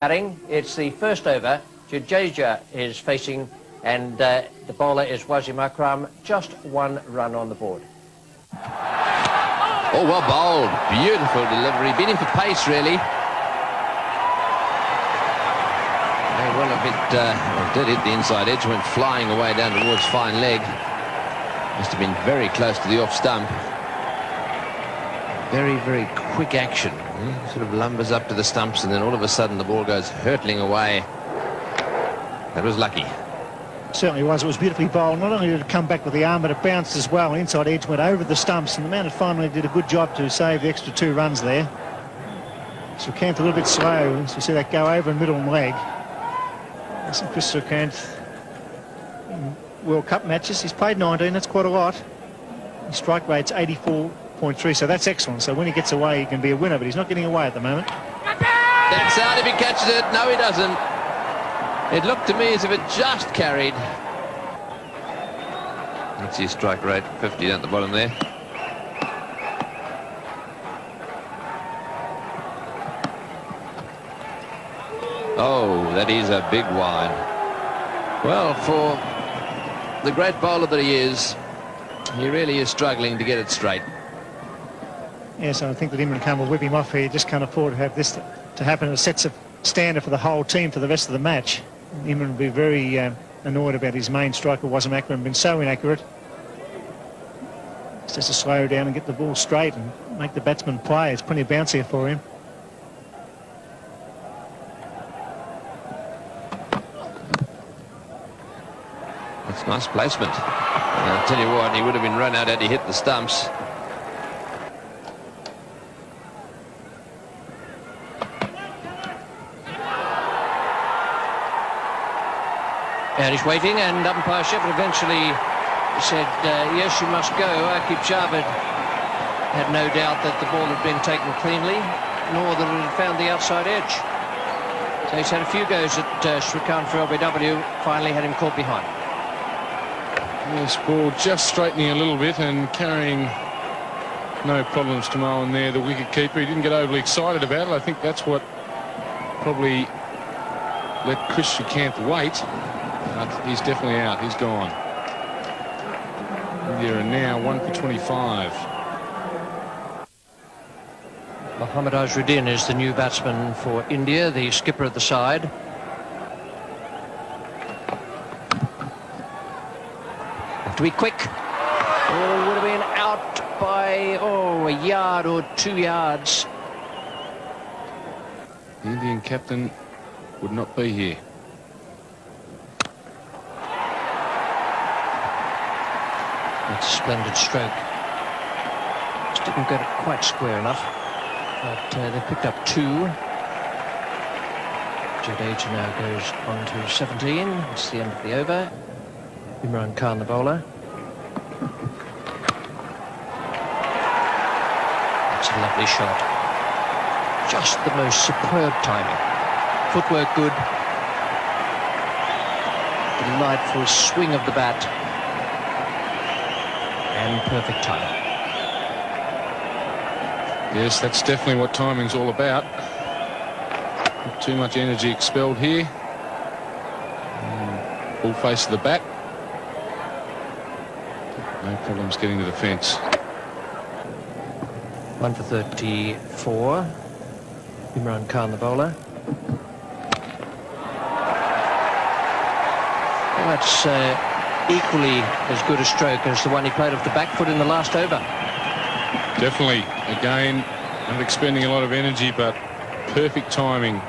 batting. It's the first over. Jadeja is facing, and the bowler is Wasim Akram. Just one run on the board. Oh, well bowled. Beautiful delivery. Beating for pace, really. Well, a bit, did hit the inside edge, went flying away down towards fine leg. Must have been very close to the off stump. Very, very quick action. Sort of lumbers up to the stumps, and then all of a sudden the ball goes hurtling away. That was lucky. Certainly was. It was beautifully bowled. Not only did it come back with the arm, but it bounced as well. Inside edge went over the stumps, and the man finally did a good job to save the extra 2 runs there. Srikanth a little bit slow, so you see that go over in middle and leg. That's Chris Srikanth in World Cup matches. He's played 19, that's quite a lot. His strike rate's 84.3, so that's excellent. So when he gets away, he can be a winner, but he's not getting away at the moment. That's out if he catches it. No, he doesn't. It looked to me as if it just carried. That's his strike rate, 50 down at the bottom there. Oh, that is a big wide. Well, for the great bowler that he is, he really is struggling to get it straight. Yes, I think that Imran Khan will whip him off here. You just can't afford to have this to happen. It sets a standard for the whole team for the rest of the match. Imran will be very annoyed about his main striker, Wasim Akram, been so inaccurate. Just has to slow down and get the ball straight and make the batsman play. There's plenty of bounce here for him. That's nice placement. And I'll tell you what, he would have been run out had he hit the stumps. And he's waiting, and umpire Shepherd eventually said, yes, you must go. Aqib Javed had no doubt that the ball had been taken cleanly, nor that it had found the outside edge. So he's had a few goes at Srikanth for LBW, finally had him caught behind. This ball just straightening a little bit and carrying no problems to Mohan there, the wicket keeper. He didn't get overly excited about it. I think that's what probably let Chris Srikanth wait. But he's definitely out. He's gone. India are now 1 for 25. Mohammad Azharuddin is the new batsman for India, the skipper of the side. Have to be quick. Oh, would have been out by, a yard or 2 yards. The Indian captain would not be here. That's a splendid stroke. Just didn't get it quite square enough. But they picked up 2. Jadeja now goes on to 17. It's the end of the over. Imran Khan, the bowler. That's a lovely shot. Just the most superb timing. Footwork good. Delightful swing of the bat. And perfect timing. Yes, that's definitely what timing's all about. Not too much energy expelled here. Full face of the bat. No problems getting to the fence. 1 for 34. Imran Khan, the bowler. Well, that's equally as good a stroke as the one he played off the back foot in the last over. Definitely. Again, not expending a lot of energy, but perfect timing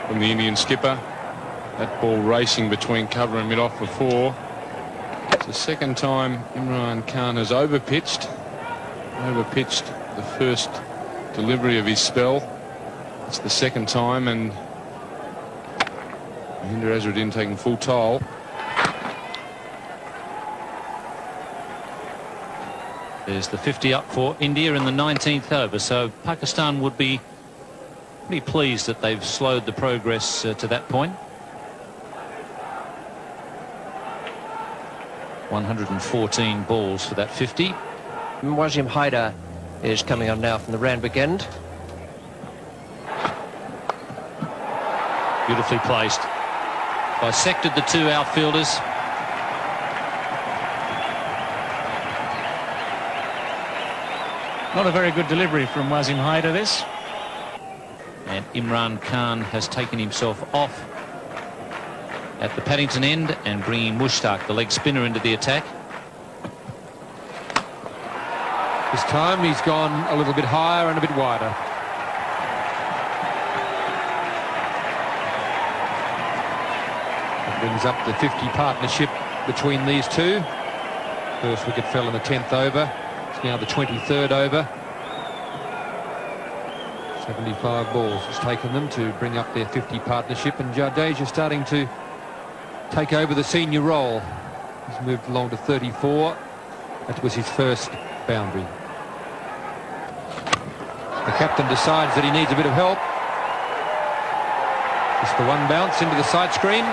from the Indian skipper. That ball racing between cover and mid-off before. It's the second time Imran Khan has overpitched the first delivery of his spell. It's the second time, and Mahendra Azharuddin taking full toll. There's the 50 up for India in the 19th over, so Pakistan would be pretty pleased that they've slowed the progress to that point. 114 balls for that 50. Wasim Haider is coming on now from the Randwick end. Beautifully placed. Bisected the two outfielders. Not a very good delivery from Wasim Haider, this. And Imran Khan has taken himself off at the Paddington end and bringing Mushtaq, the leg spinner, into the attack. This time he's gone a little bit higher and a bit wider. That brings up the 50 partnership between these two. First wicket fell in the 10th over. It's now the 23rd over. 75 balls has taken them to bring up their 50 partnership, and Jadeja starting to take over the senior role. He's moved along to 34. That was his first boundary. The captain decides that he needs a bit of help. Just the one bounce into the side screen.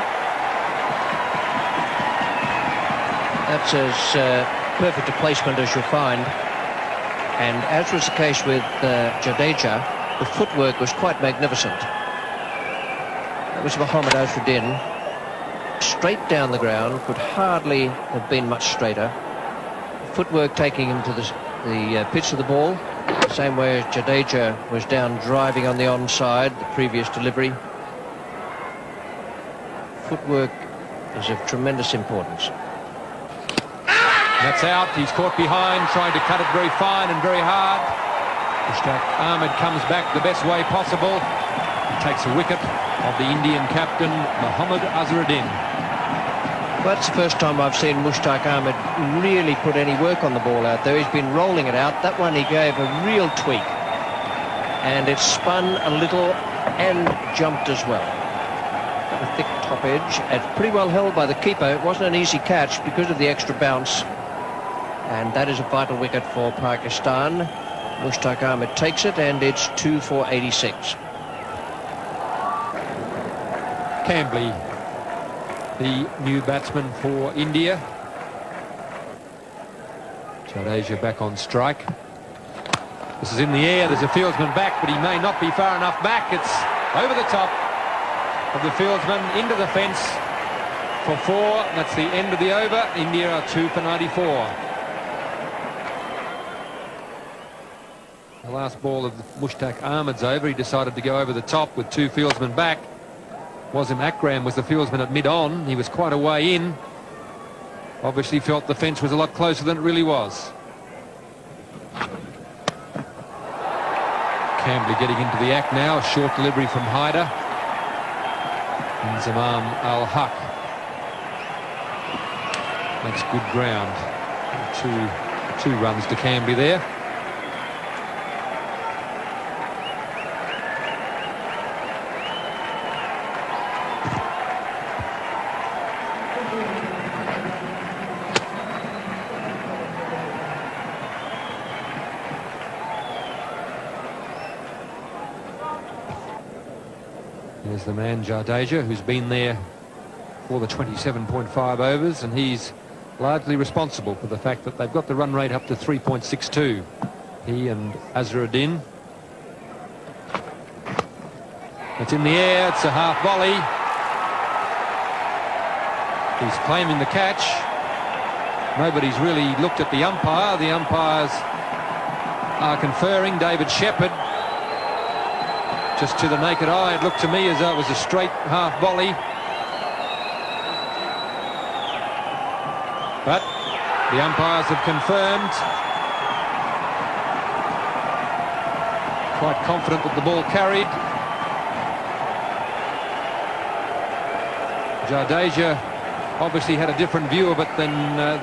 That's as perfect a placement as you'll find. And as was the case with Jadeja, the footwork was quite magnificent. That was Mohammad Azharuddin. Straight down the ground, could hardly have been much straighter. Footwork taking him to the pitch of the ball, the same way as Jadeja was down driving on the onside, the previous delivery. Footwork is of tremendous importance. That's out. He's caught behind, trying to cut it very fine and very hard. Mushtaq Ahmed comes back the best way possible. He takes a wicket of the Indian captain, Mohammad Azharuddin. Well, that's the first time I've seen Mushtaq Ahmed really put any work on the ball out there. He's been rolling it out. That one he gave a real tweak. And it spun a little and jumped as well. A thick top edge, and pretty well held by the keeper. It wasn't an easy catch because of the extra bounce. And that is a vital wicket for Pakistan. Mushtaq Ahmed takes it, and it's 2 for 86. Cambly, the new batsman for India. Jadeja back on strike. This is in the air. There's a fieldsman back, but he may not be far enough back. It's over the top of the fieldsman into the fence for 4. That's the end of the over. India are 2 for 94. The last ball of Mushtaq Ahmed's over. He decided to go over the top with 2 fieldsmen back. Wasim Akram was the fieldsman at mid-on. He was quite a way in. Obviously felt the fence was a lot closer than it really was. Cambly getting into the act now. A short delivery from Haider. And Zamam Al-Haq makes good ground. Two runs to Cambly there. There's the man Jadeja, who's been there for the 27.5 overs, and he's largely responsible for the fact that they've got the run rate up to 3.62. He and Azharuddin. It's in the air. It's a half volley. He's claiming the catch. Nobody's really looked at the umpire. The umpires are conferring. David Shepherd. Just to the naked eye, it looked to me as though it was a straight half volley. But the umpires have confirmed. Quite confident that the ball carried. Jadeja obviously had a different view of it than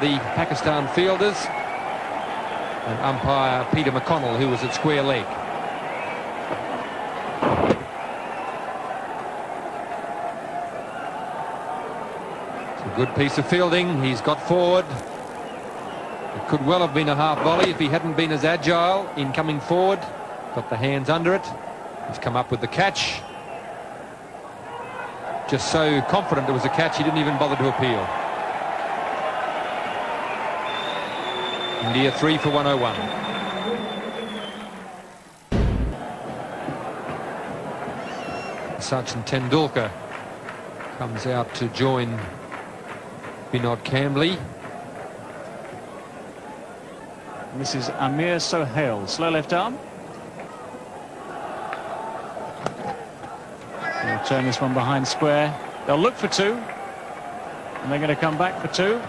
the Pakistan fielders. And umpire Peter McConnell, who was at square leg. Good piece of fielding. He's got forward. It could well have been a half volley if he hadn't been as agile in coming forward. Got the hands under it. He's come up with the catch. Just so confident it was a catch, he didn't even bother to appeal. India 3 for 101. Sachin Tendulkar comes out to join Vinod Kambli. And this is Amir Sohail, slow left arm. They'll turn this one behind square. They'll look for two, and they're going to come back for two.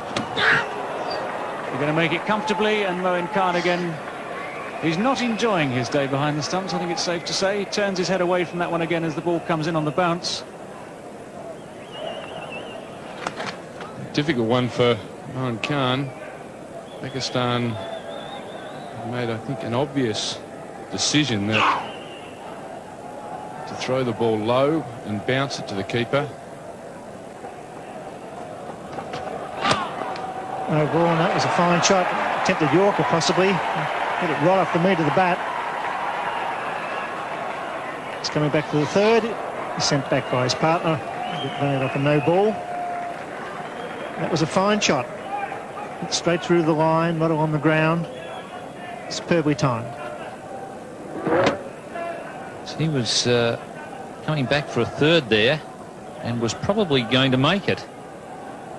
They're going to make it comfortably, and Moin Khan again, he's not enjoying his day behind the stumps, I think it's safe to say. He turns his head away from that one again as the ball comes in on the bounce. Difficult one for Moin Khan. Pakistan made, I think, an obvious decision that to throw the ball low and bounce it to the keeper. No ball, and that was a fine shot. Attempted Yorker possibly. Hit it right off the meat of the bat. It's coming back to the third. He's sent back by his partner. Made off a no ball. That was a fine shot. Hit straight through the line, not on the ground. Superbly timed. So he was coming back for a third there and was probably going to make it.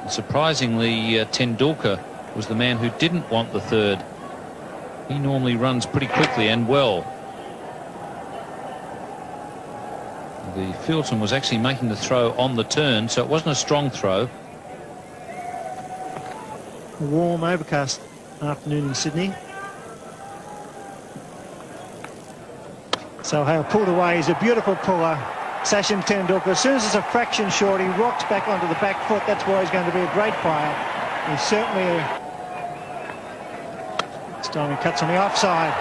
And surprisingly, Tendulkar was the man who didn't want the third. He normally runs pretty quickly and well. The fieldsman was actually making the throw on the turn, so it wasn't a strong throw. A warm, overcast afternoon in Sydney. Sohail pulled away. He's a beautiful puller. Sachin Tendulkar, as soon as it's a fraction short, he rocks back onto the back foot. That's why he's going to be a great player. He's certainly this time he cuts on the offside.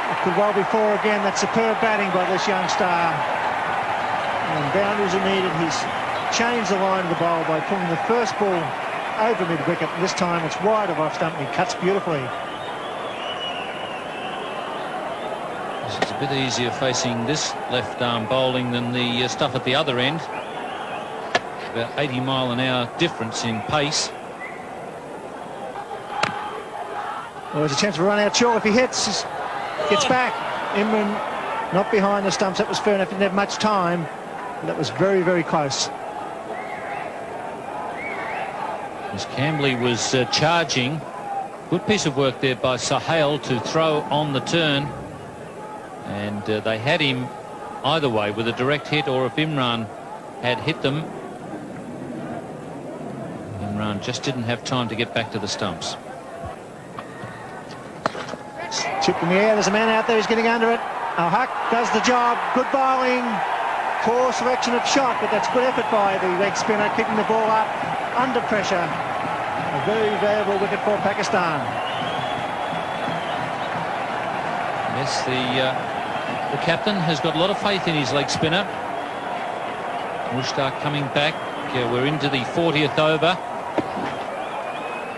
It could well be four again. That's superb batting by this young star. And boundaries are needed. He's changed the line of the bowl by pulling the first ball over mid-wicket. This time it's wide of off stump and he cuts beautifully. It's a bit easier facing this left arm bowling than the stuff at the other end. About 80 mile an hour difference in pace. Well, there's a chance of a run out short if he hits. Gets back. Imran not behind the stumps. That was fair enough. Didn't have much time. But that was very, very close. As Kambli was charging. Good piece of work there by Sohail to throw on the turn. And they had him either way with a direct hit, or if Imran had hit them, Imran just didn't have time to get back to the stumps. Chip in the air. There's a man out there who's getting under it. Al-Haq does the job. Good bowling. Poor selection of shot, but that's good effort by the leg spinner, kicking the ball up under pressure. A very valuable wicket for Pakistan. Yes, the captain has got a lot of faith in his leg spinner. Mushtaq coming back. We're into the 40th over.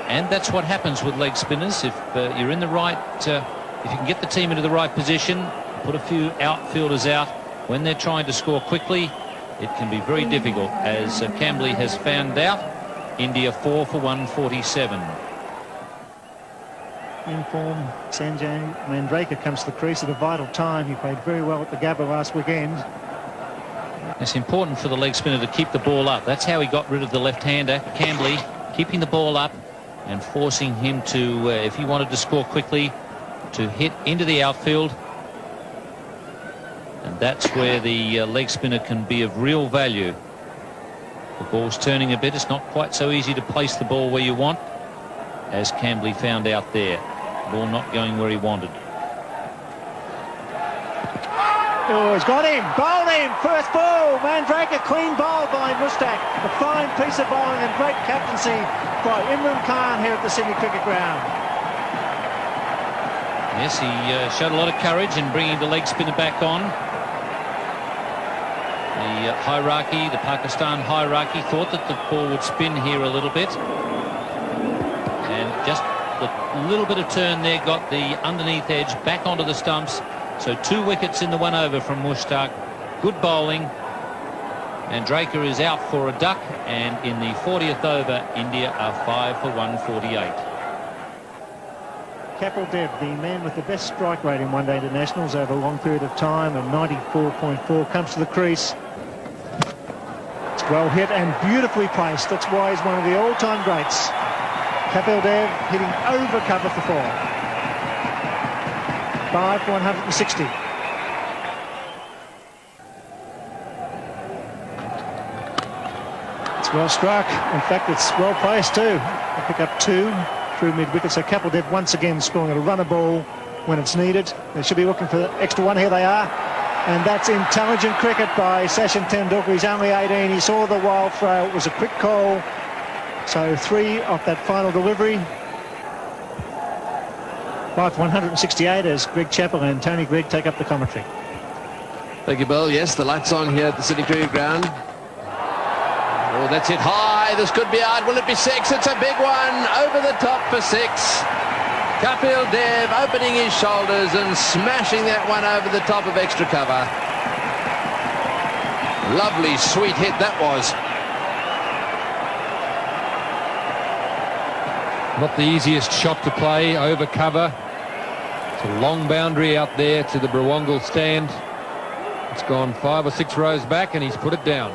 And that's what happens with leg spinners. If you're in the right, if you can get the team into the right position, put a few outfielders out when they're trying to score quickly, it can be very difficult, as Kambli has found out. India 4 for 147. In form, Sanjay Mandraker comes to the crease at a vital time. He played very well at the Gabba last weekend. It's important for the leg spinner to keep the ball up. That's how he got rid of the left-hander, Kambli, keeping the ball up and forcing him to, if he wanted to score quickly, to hit into the outfield. And that's where the leg spinner can be of real value. The ball's turning a bit. It's not quite so easy to place the ball where you want, as Kambli found out there. Ball not going where he wanted. Oh, he's got him. Bowled him. First ball. Mandraker clean bowl by Mushtaq. A fine piece of bowling and great captaincy by Imran Khan here at the Sydney Cricket Ground. Yes, he showed a lot of courage in bringing the leg spinner back on. The hierarchy, the Pakistan hierarchy, thought that the ball would spin here a little bit. And just the little bit of turn there got the underneath edge back onto the stumps. So 2 wickets in the 1 over from Mushtaq. Good bowling. And Draker is out for a duck. And in the 40th over, India are 5 for 148. Kapil Dev, the man with the best strike rate in one-day internationals over a long period of time, and 94.4, comes to the crease. Well hit and beautifully placed. That's why he's one of the all-time greats. Kapil Dev hitting over cover for 4. 5 for 160. It's well struck. In fact, it's well placed too. They pick up 2 through mid-wicket. So Kapil Dev once again scoring a runner ball when it's needed. They should be looking for the extra one. Here they are. And that's intelligent cricket by Sachin Tendulkar. He's only 18. He saw the wild throw. It was a quick call. So 3 off that final delivery. 5 for 168 as Greg Chappell and Tony Greig take up the commentary. Thank you, Bill. Yes, the lights on here at the Sydney Cricket Ground. Oh, that's it high. This could be out. Will it be 6? It's a big one. Over the top for 6. Kapil Dev opening his shoulders and smashing that one over the top of extra cover. Lovely, sweet hit that was. Not the easiest shot to play over cover. It's a long boundary out there to the Brawangal stand. It's gone 5 or 6 rows back and he's put it down.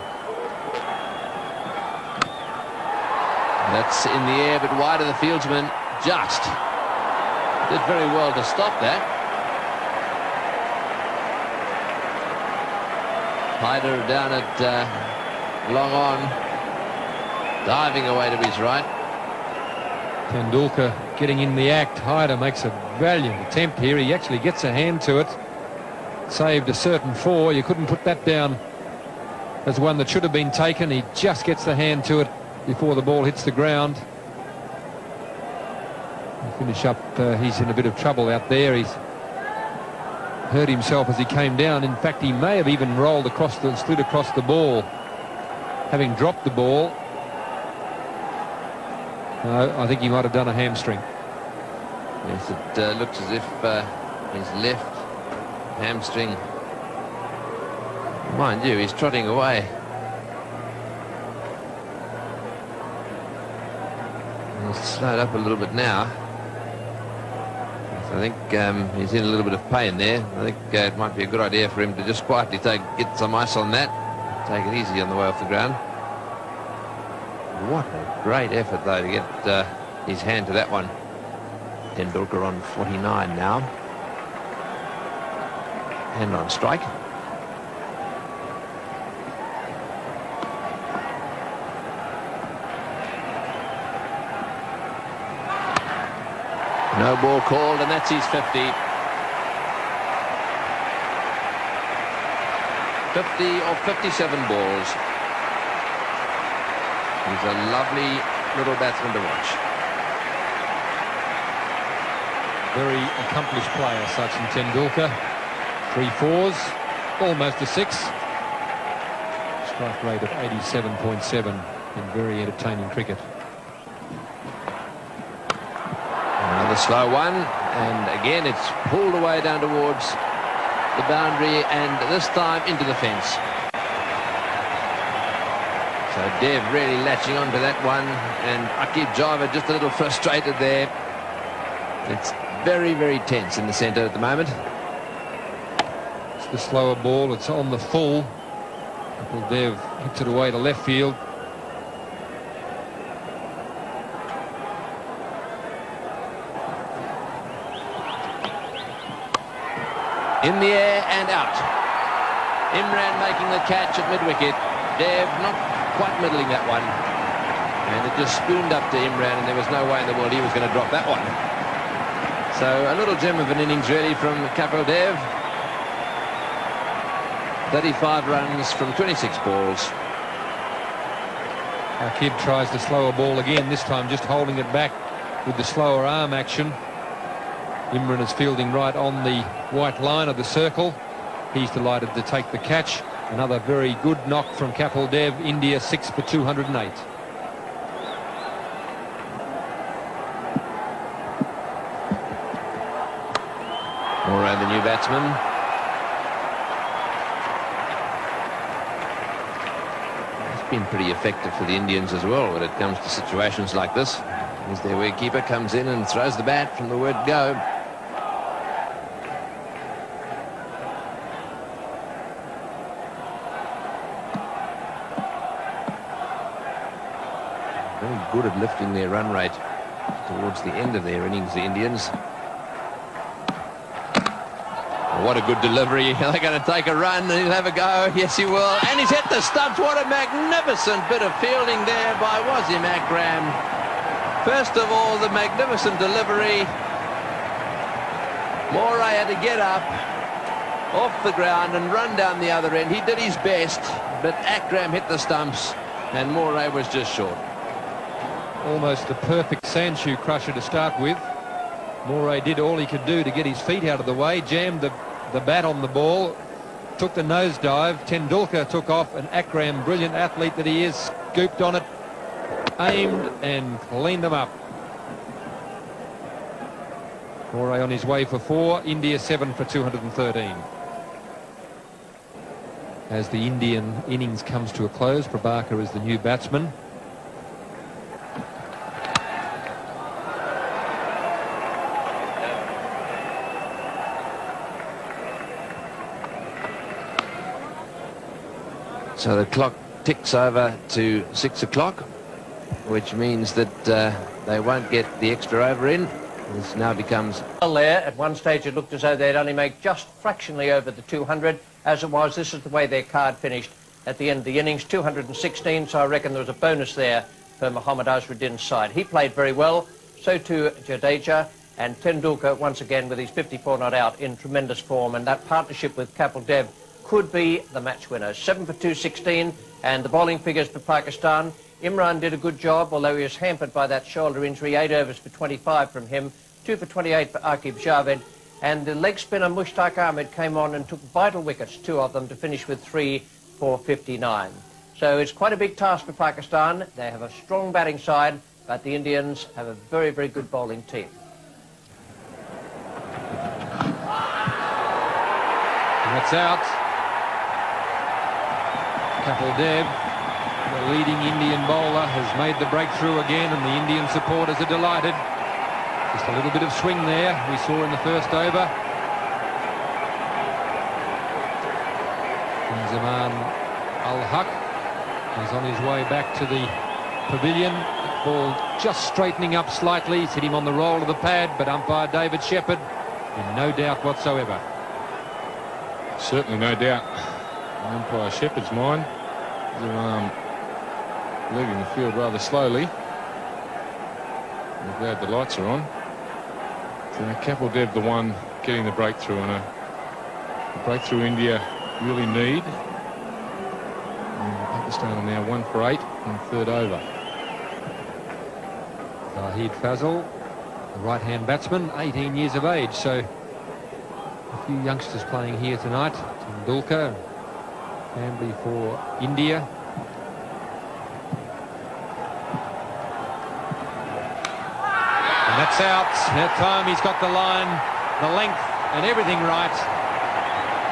That's in the air, but wide of the fieldsman. Just did very well to stop that. Hyder down at long on, diving away to his right. Tendulkar getting in the act. Hyder makes a valiant attempt here. He actually gets a hand to it. Saved a certain 4. You couldn't put that down as one that should have been taken. He just gets the hand to it before the ball hits the ground. Finish up, he's in a bit of trouble out there. He's hurt himself as he came down. In fact, he may have even rolled across and slid across the ball, having dropped the ball. No, I think he might have done a hamstring. Yes, it looks as if his left hamstring. Mind you, he's trotting away. He's slowed up a little bit now. I think he's in a little bit of pain there. I think it might be a good idea for him to just quietly get some ice on that. Take it easy on the way off the ground. What a great effort, though, to get his hand to that one. Tendulkar on 49 now. Hand on strike. No ball called, and that's his 50. 50 or 57 balls. He's a lovely little batsman to watch. Very accomplished player, Sachin Tendulkar. 3 4s, almost a 6. Strike rate of 87.7 in very entertaining cricket. Another slow one, and again it's pulled away down towards the boundary, and this time into the fence. So Dev really latching onto that one, and Aqib Java just a little frustrated there. It's very, very tense in the centre at the moment. It's the slower ball, it's on the full. Kapil Dev hits it away to left field. In the air and out. Imran making the catch at mid-wicket. Dev not quite middling that one. And it just spooned up to Imran, and there was no way in the world he was going to drop that one. So a little gem of an innings really from Kapil Dev. 35 runs from 26 balls. Aqib tries the slower ball again, this time just holding it back with the slower arm action. Imran is fielding right on the white line of the circle. He's delighted to take the catch. Another very good knock from Kapil Dev. India 6 for 208. Moran, the new batsman. It's been pretty effective for the Indians as well when it comes to situations like this. As their wicketkeeper comes in and throws the bat from the word go. Very good at lifting their run rate towards the end of their innings, the Indians. What a good delivery. They're going to take a run and he'll have a go. Yes, he will. And he's hit the stumps. What a magnificent bit of fielding there by Wasim Akram. First of all, the magnificent delivery. Moray had to get up off the ground and run down the other end. He did his best, but Akram hit the stumps and Moray was just short. Almost a perfect sand shoe crusher to start with. Moray did all he could do to get his feet out of the way, jammed the bat on the ball, took the nosedive. Tendulkar took off, and Akram, brilliant athlete that he is, scooped on it, aimed and cleaned them up. Moray on his way for 4, India 7 for 213. As the Indian innings comes to a close, Prabhakar is the new batsman. So the clock ticks over to 6 o'clock, which means that they won't get the extra over in. This now becomes... Well, there, at one stage it looked as though they'd only make just fractionally over the 200. As it was, this is the way their card finished at the end of the innings, 216, so I reckon there was a bonus there for Mohammad Azharuddin's side. He played very well, so too Jadeja, and Tendulkar once again with his 54 not out in tremendous form, and that partnership with Kapil Dev could be the match winner. 7 for 216, and the bowling figures for Pakistan. Imran did a good job, although he was hampered by that shoulder injury. 8 overs for 25 from him, 2 for 28 for Aqib Javed, and the leg spinner Mushtaq Ahmed came on and took vital wickets, 2 of them, to finish with 3 for 59. So it's quite a big task for Pakistan. They have a strong batting side, but the Indians have a very, very good bowling team. That's out. Kapil Dev, the leading Indian bowler, has made the breakthrough again, and the Indian supporters are delighted. Just a little bit of swing there we saw in the first over. Zaman Al-Haq is on his way back to the pavilion. Ball just straightening up slightly. He's hit him on the roll of the pad, but umpire David Shepherd in no doubt whatsoever. Certainly no doubt. Umpire Shepherd's mind. Leaving the field rather slowly. I'm glad the lights are on. So Kapil Dev the one getting the breakthrough, and a breakthrough India really need. And Pakistan are now 1 for 8 in the 3rd over. Zahid Fazal, the right-hand batsman, 18 years of age, so a few youngsters playing here tonight. Tendulkar, Ambly for India. And that's out. That time he's got the line, the length and everything right.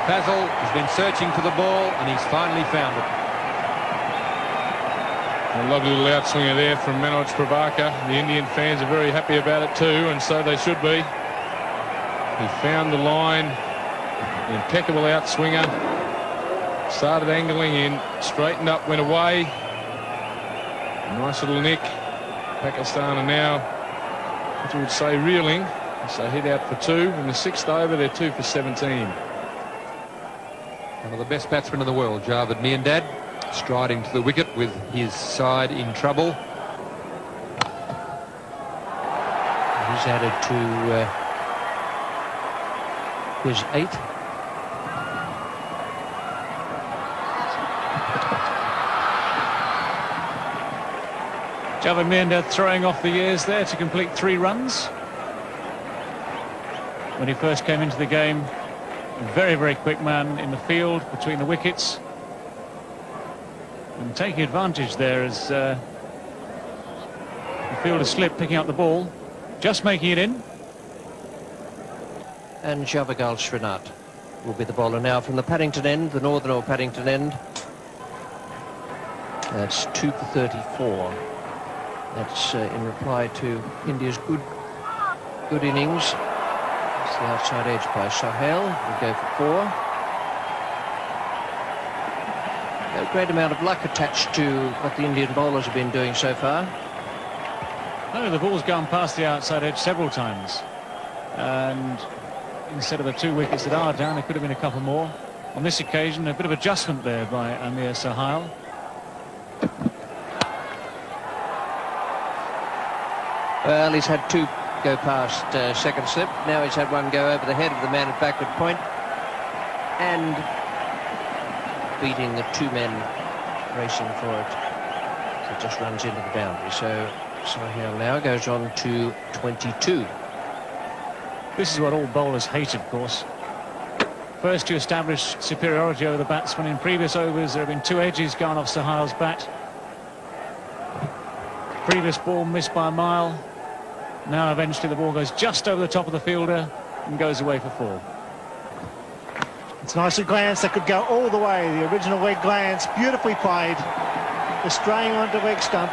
Fazal has been searching for the ball and he's finally found it. A lovely little outswinger there from Manoj Prabhakar. The Indian fans are very happy about it too, and so they should be. He found the line. Impeccable outswinger. Started angling in, straightened up, went away. Nice little nick. Pakistan are now, what you would say, reeling. So hit out for 2. In the 6th over, they're 2 for 17. One of the best batsmen in the world, Javed Miandad, striding to the wicket with his side in trouble. He's added to his 8. Javed Miandad throwing off the years there to complete 3 runs. When he first came into the game, a very, very quick man in the field between the wickets. And taking advantage there as the fielder slipped, picking up the ball, just making it in. And Javagal Srinath will be the bowler now from the Paddington end, the northern or Paddington end. That's 2 for 34. That's in reply to India's good innings. It's the outside edge by Sohail. We'll go for 4. A great amount of luck attached to what the Indian bowlers have been doing so far. No, the ball's gone past the outside edge several times. And instead of the 2 wickets that are down, there could have been a couple more. On this occasion, a bit of adjustment there by Amir Sohail. Well, he's had 2 go past second slip. Now he's had 1 go over the head of the man at backward point and beating the 2 men racing for it. So it just runs into the boundary. So Sohail now goes on to 22. This is what all bowlers hate, of course. First to establish superiority over the batsman. In previous overs, there have been 2 edges gone off Sohail's bat. Previous ball missed by a mile. Now eventually the ball goes just over the top of the fielder and goes away for 4. It's nice a glance that could go all the way. The original leg glance, beautifully played. The straying onto leg stump.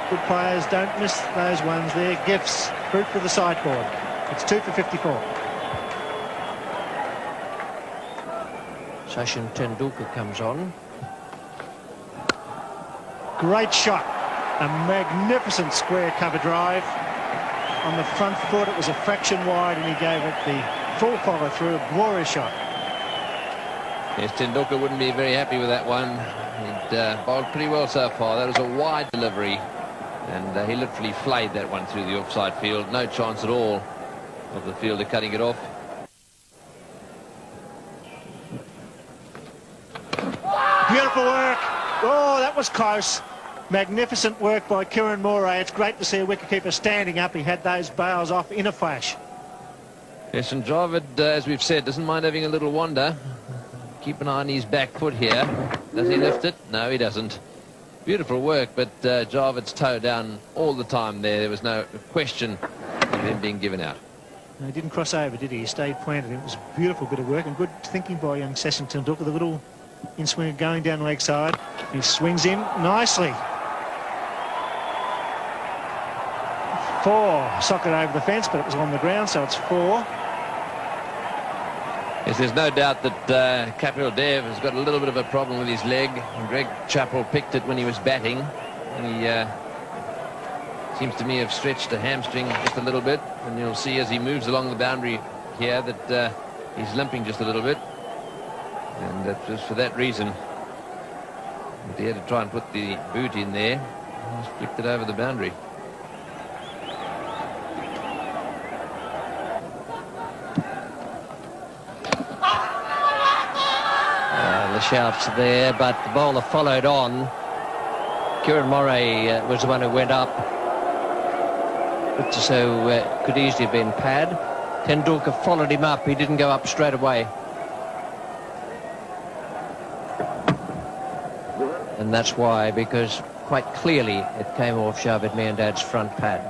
Good players don't miss those ones. They're gifts. Fruit for the sideboard. It's 2 for 54. Sachin Tendulkar comes on. Great shot. A magnificent square cover drive. On the front foot, it was a fraction wide, and he gave it the full follow through. A glorious shot. Yes, Tendulkar wouldn't be very happy with that one. He'd bowled pretty well so far. That was a wide delivery, and he literally flayed that one through the offside field. No chance at all of the fielder cutting it off. Beautiful work. Oh, that was close. Magnificent work by Kieran Moray. It's great to see a wicketkeeper standing up. He had those bails off in a flash. Yes, and Javed, as we've said, doesn't mind having a little wander. Keep an eye on his back foot here. Does he lift it? No, he doesn't. Beautiful work, but Javed's toe down all the time there. There was no question of him being given out. No, he didn't cross over, did he? He stayed planted. It was a beautiful bit of work and good thinking by young Sachin Tendulkar. The little in-swinger going down leg side. He swings in nicely. 4. Socket over the fence, but it was on the ground, so it's 4. Yes, there's no doubt that Kapil Dev has got a little bit of a problem with his leg. And Greg Chappell picked it when he was batting. And he seems to me have stretched a hamstring just a little bit. And you'll see as he moves along the boundary here that he's limping just a little bit. And that was for that reason that he had to try and put the boot in there. He's flicked it over the boundary. The shouts there, but the bowler followed on. Kieran Moray was the one who went up. So could easily have been pad. Tendulkar followed him up. He didn't go up straight away. And that's why, because quite clearly it came off Javed Miandad's front pad.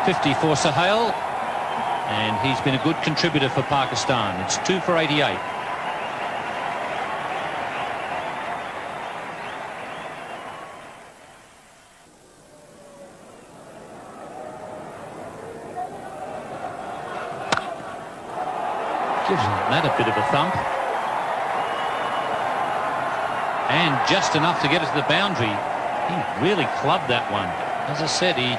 .50 for Sohail, and he's been a good contributor for Pakistan. It's 2 for 88. Gives that a bit of a thump. And just enough to get it to the boundary. He really clubbed that one. As I said, he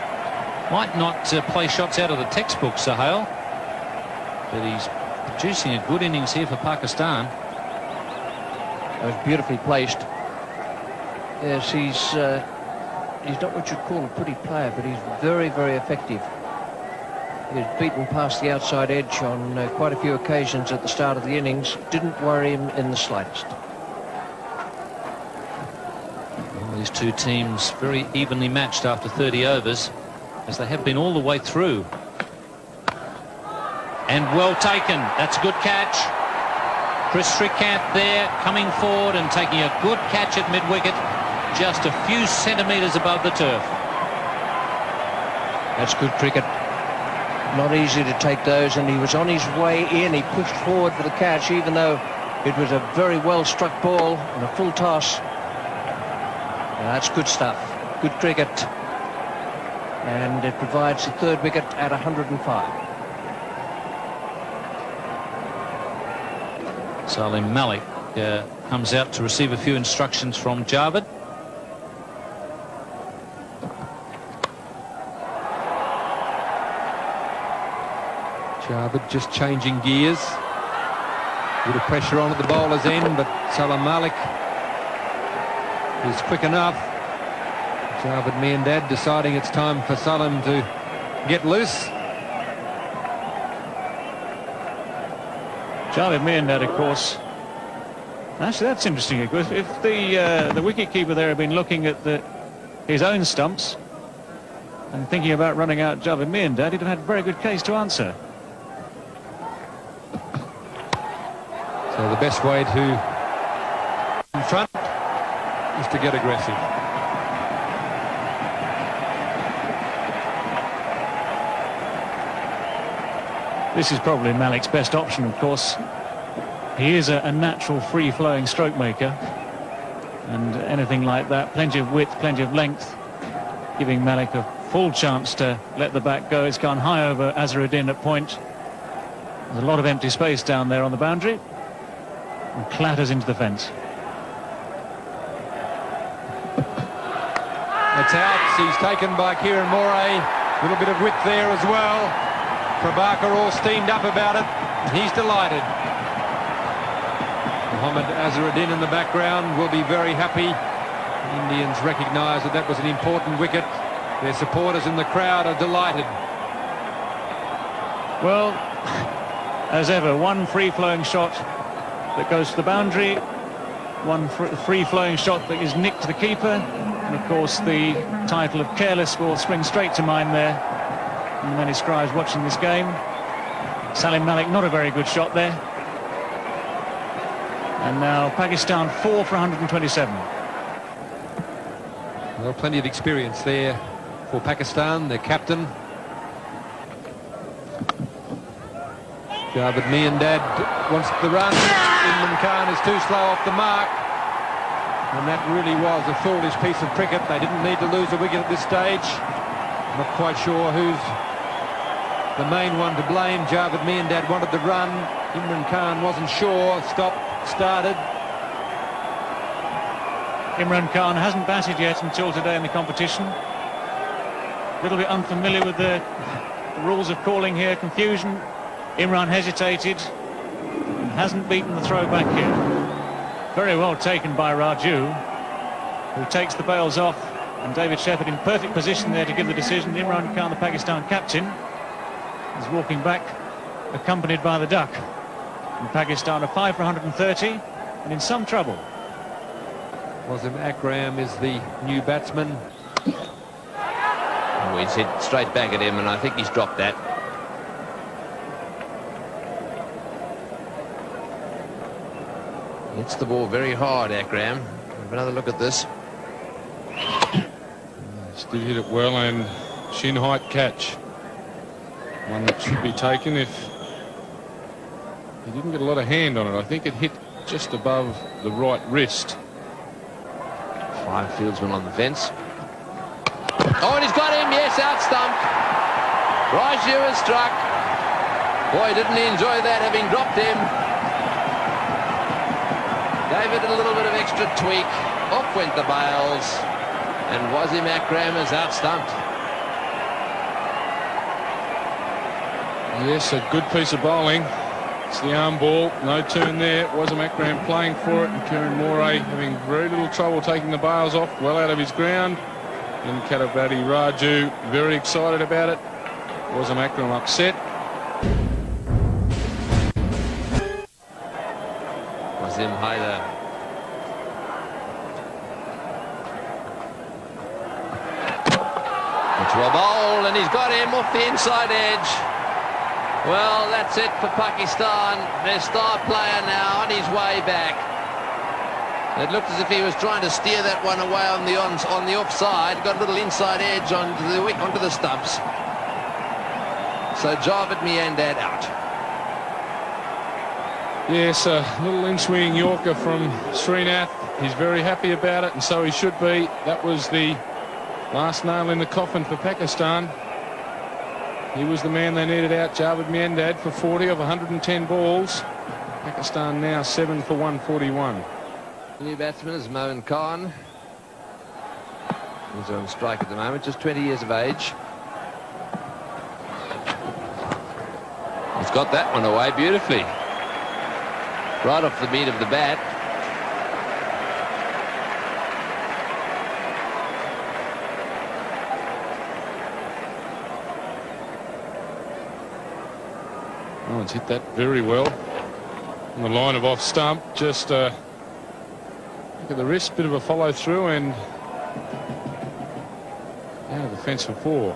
might not play shots out of the textbook, Sohail, but he's producing a good innings here for Pakistan. It was beautifully placed. Yes, he's not what you'd call a pretty player, but he's very, very effective. He's beaten past the outside edge on quite a few occasions at the start of the innings. Didn't worry him in the slightest. Well, these two teams very evenly matched after 30 overs, as they have been all the way through. And well taken. That's a good catch. Chris Srikanth there, coming forward and taking a good catch at mid-wicket, just a few centimetres above the turf. That's good cricket. Not easy to take those, and he was on his way in. He pushed forward for the catch, even though it was a very well-struck ball and a full toss. That's good stuff. Good cricket. And it provides the third wicket at 105. Salim Malik comes out to receive a few instructions from Javed. Javed just changing gears. A bit of pressure on at the bowler's end, but Salam Malik is quick enough. Javed Miandad deciding it's time for Salam to get loose. Javed Miandad, of course. Actually, that's interesting. If the wicketkeeper there had been looking at his own stumps and thinking about running out Javed Miandad, he'd have had a very good case to answer. So the best way to in front is to get aggressive. This is probably Malik's best option, of course. He is a natural free-flowing stroke maker, and anything like that, plenty of width, plenty of length, giving Malik a full chance to let the bat go. It's gone high over Azharuddin at point. There's a lot of empty space down there on the boundary, and clatters into the fence. It's out. He's taken by Kieran Moray. A little bit of width there as well. Prabhakar all steamed up about it. He's delighted. Mohammad Azharuddin in the background will be very happy. The Indians recognise that that was an important wicket. Their supporters in the crowd are delighted. Well, as ever, one free-flowing shot that goes to the boundary, one free-flowing shot that is nicked to the keeper, and of course the title of careless will spring straight to mind there. And many scribes watching this game. Salim Malik, not a very good shot there. And now Pakistan 4 for 127. Well, plenty of experience there for Pakistan, their captain. Javed Miandad wants the run. Imran Khan is too slow off the mark. And that really was a foolish piece of cricket. They didn't need to lose a wicket at this stage. Not quite sure who's the main one to blame. Javed Miandad wanted the run. Imran Khan wasn't sure. Started. Imran Khan hasn't batted yet until today in the competition. A little bit unfamiliar with the rules of calling here. Confusion. Imran hesitated and hasn't beaten the throw back here. Very well taken by Raju, who takes the bails off, and David Shepherd in perfect position there to give the decision. Imran Khan, the Pakistan captain, is walking back, accompanied by the duck. And Pakistan are 5 for 130 and in some trouble. Wasim Akram is the new batsman. Oh, he's hit straight back at him, and I think he's dropped that. Hits the ball very hard, Akram. Have another look at this. Still hit it well, and shin height catch. One that should be taken if he didn't get a lot of hand on it. I think it hit just above the right wrist. 5 fieldsmen on the fence. Oh, and he's got him. Yes, out stump. Raju has struck. Boy, didn't he enjoy that, having dropped him. Gave it a little bit of extra tweak. Off went the bails. And Wasim Akram is out stumped. Yes, a good piece of bowling. It's the arm ball, no turn there. Wasim Akram playing for it, and Kieran Moray having very little trouble taking the bails off, well out of his ground. And Kadavati Raju very excited about it. Wasim Akram upset. Wasim Haider. Into a bowl, and he's got him off the inside edge. Well, that's it for Pakistan. Their star player now on his way back. It looked as if he was trying to steer that one away on the offside. Got a little inside edge onto the stumps. So Javed Miandad out. Yes, a little in-swinging Yorker from Srinath. He's very happy about it, and so he should be. That was the last nail in the coffin for Pakistan. He was the man they needed out, Javed Miandad, for 40 of 110 balls. Pakistan now 7 for 141. The new batsman is Moin Khan. He's on strike at the moment, just 20 years of age. He's got that one away beautifully. Right off the meat of the bat. Oh, it's hit that very well. On the line of off stump, just look at the wrist, bit of a follow through, and out of the fence for 4.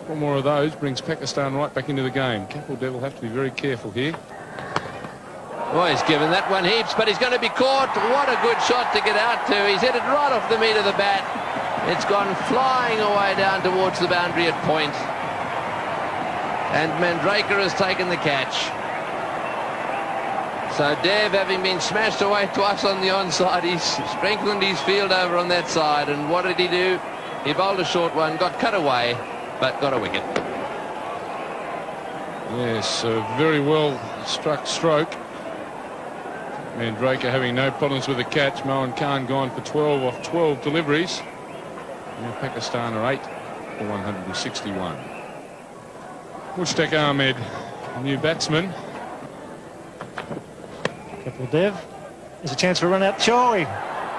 One more of those brings Pakistan right back into the game. Kapil Dev will have to be very careful here. Well, he's given that one heaps, but he's going to be caught. What a good shot to get out to. He's hit it right off the meat of the bat. It's gone flying away down towards the boundary at point. And Mandraker has taken the catch. So Dev, having been smashed away twice on the onside, he's strengthened his field over on that side. And what did he do? He bowled a short one, got cut away, but got a wicket. Yes, a very well struck stroke. Mandraker having no problems with the catch. Moin Khan gone for 12 off 12 deliveries. Now Pakistan are 8 for 161. Mushtaq Ahmed, new batsman. Kapil Dev. There's a chance for a run out. Surely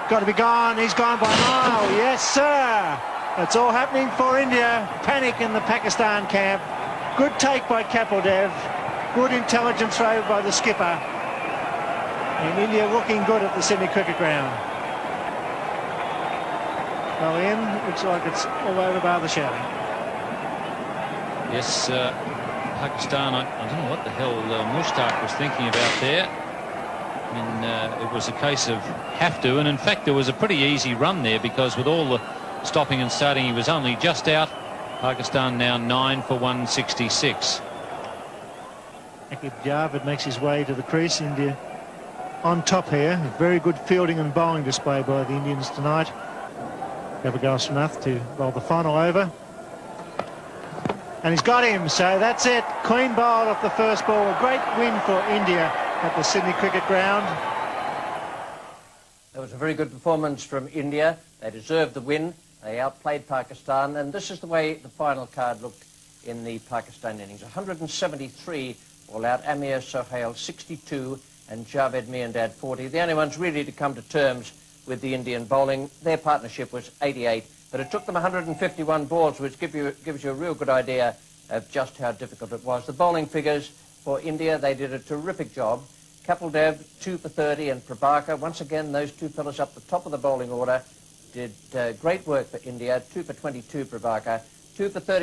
got to be gone. He's gone by a mile. Yes, sir. It's all happening for India. Panic in the Pakistan camp. Good take by Kapil Dev. Good intelligent throw by the skipper. And India looking good at the Sydney Cricket Ground. Well, Ian, looks like it's all over bar the shouting. Yes, Pakistan, I don't know what the hell Mushtaq was thinking about there. I mean, it was a case of have to, and in fact there was a pretty easy run there because with all the stopping and starting he was only just out. Pakistan now 9 for 166. Akib Javed makes his way to the crease. India on top here. Very good fielding and bowling display by the Indians tonight. Gavagal Srinath to bowl the final over. And he's got him, so that's it. Clean bowled off the first ball. A great win for India at the Sydney Cricket Ground. That was a very good performance from India. They deserved the win. They outplayed Pakistan, and this is the way the final card looked in the Pakistan innings. 173 all out. Amir Sohail 62 and Javed Miandad 40. The only ones really to come to terms with the Indian bowling. Their partnership was 88, but it took them 151 balls, which gives you a real good idea of just how difficult it was. The bowling figures for India, they did a terrific job. Kapil Dev 2 for 30 and Prabhakar, once again those two fellas up the top of the bowling order, did great work for India. 2 for 22 Prabhakar, 2 for 30.